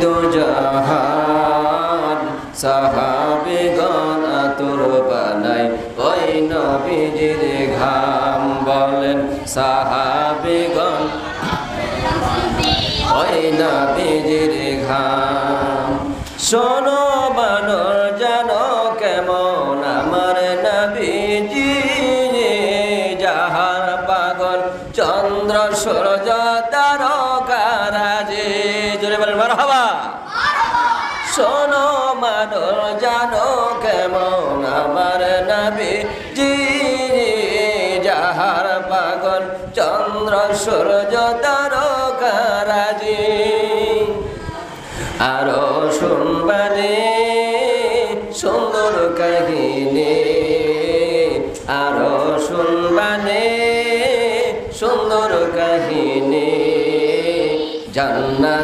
দু জাহান সাহাবিগণ আতর বানাই ওই নবীজির ঘাম বলেন সাহাবিগণ ওই নবীজির ঘাম শোনো বানর জানো কেমন আমার নবীজি যাহার পাগল চন্দ্র সূর্য তারকারাজি জোরে বলেন মারহাবা শোনো বানর জানো কেমন আমার নবীজি যাহার পাগল চন্দ্র সূর্য তারকারাজি আরো শুনবানে সুন্দর কাহিনী আরো শুনবানে সুন্দর কাহিনী জান্নাত